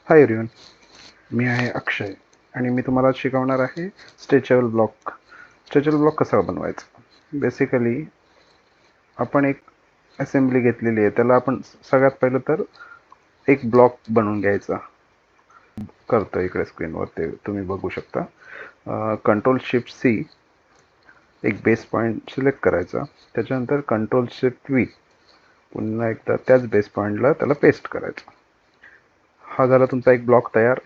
Hi everyone, मी आहे अक्षय आणि मी तुम्हाला शिकवणार आहे स्ट्रेचेबल ब्लॉक. स्ट्रेचेबल ब्लॉक कसा बनवायचा. बेसिकली आपण एक असेंब्ली घेतलेली आहे, त्याला आपण सगळ्यात पहिलं तर एक ब्लॉक बनवून घ्यायचा. करतो इकडे स्क्रीनवर ते तुम्ही बघू शकता. कंट्रोल शिफ्ट सी, एक बेस पॉईंट सिलेक्ट करायचा. त्याच्यानंतर कंट्रोल शिफ्ट व्ही, पुन्हा एकदा त्याच बेस पॉईंटला त्याला पेस्ट करायचं. हा झाला तुमचा एक ब्लॉक तयार.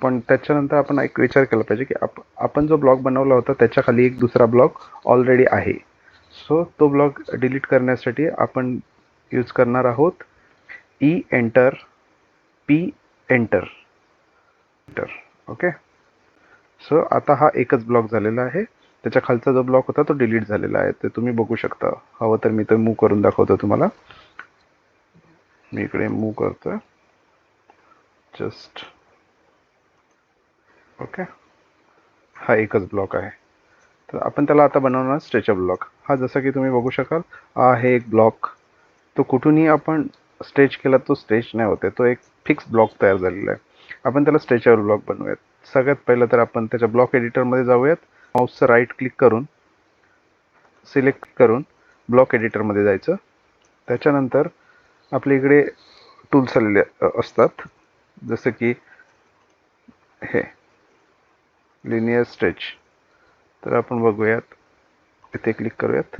पण त्याच्यानंतर आपण एक विचार केला पाहिजे की आपण जो ब्लॉग बनवला होता त्याच्या खाली एक दुसरा ब्लॉग ऑलरेडी आहे. सो तो ब्लॉग डिलीट करण्यासाठी आपण यूज करणार आहोत E enter P enter enter. Okay. So आता हा एकच ब्लॉक झालेला आहे. त्याच्या खालचा जो ब्लॉक होता तो डिलीट झालेला आहे, ते तुम्ही बघू शकता. हवं तर मी तो मूव्ह करून दाखवतो तुम्हाला. मी इकडे मूव्ह करतोय जस्ट. ओके. हा एकच ब्लॉक आहे. तर आपण त्याला आता बनवणार स्ट्रेचेबल ब्लॉक. हा जसं की तुम्ही बघू शकाल, हा आहे एक ब्लॉक. तो कुठूनही आपण स्ट्रेच केला तो स्ट्रेच नाही होते, तो एक फिक्स ब्लॉक तयार झालेला आहे. आपण त्याला स्ट्रेचेबल ब्लॉक बनवूयात. सगळ्यात पहिलं तर आपण त्याच्या ब्लॉक एडिटरमध्ये जाऊयात. माऊसचं राईट क्लिक करून सिलेक्ट करून ब्लॉक एडिटरमध्ये जायचं. त्याच्यानंतर आपल्या इकडे टूल्स आलेले असतात, जसं की हे लिनियर स्ट्रेच. तर आपण बघूयात, इथे क्लिक करूयात,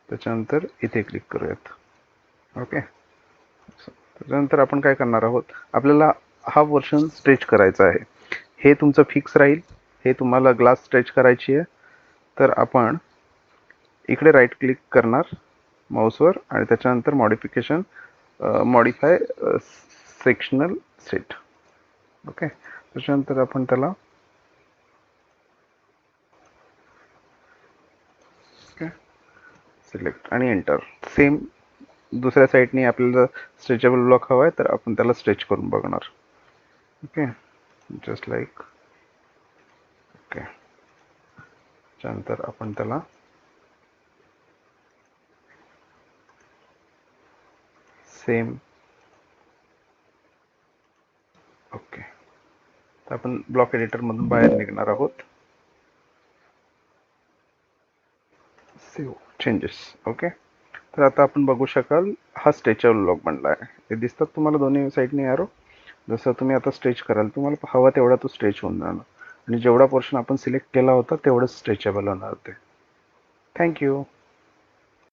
त्याच्यानंतर इथे क्लिक करूयात. ओके. त्याच्यानंतर आपण काय करणार आहोत, आपल्याला हा पोर्शन स्ट्रेच करायचा आहे. हे तुमचं फिक्स राहील. हे तुम्हाला ग्लास स्ट्रेच करायची आहे, तर आपण इकडे राईट क्लिक करणार माऊसवर आणि त्याच्यानंतर modification modify sectional set. Okay. त्याच्यानंतर आपण त्याला ओके सिलेक्ट आणि एंटर. सेम दुसऱ्या साईडने आपल्याला स्ट्रेचेबल ब्लॉक हवा आहे, तर आपण त्याला स्ट्रेच करून बघणार. Okay, just like. ओके. त्यानंतर आपण त्याला सेम. ओके. तर आपण ब्लॉक एडिटरमधून बाहेर निघणार आहोत. Save changes. ओके. तर आता आपण बघू शकाल, हा स्ट्रेचेबल ब्लॉक बनला आहे. हे दिसतात तुम्हाला दोन्ही साईडने एरो. जसं तुम्ही आता स्ट्रेच कराल, तुम्हाला हवा तेवढा तो स्ट्रेच होऊन जाणार आणि जेवढा पोर्शन आपण सिलेक्ट केला होता तेवढंच स्ट्रेचेबल होणार ते. थँक्यू.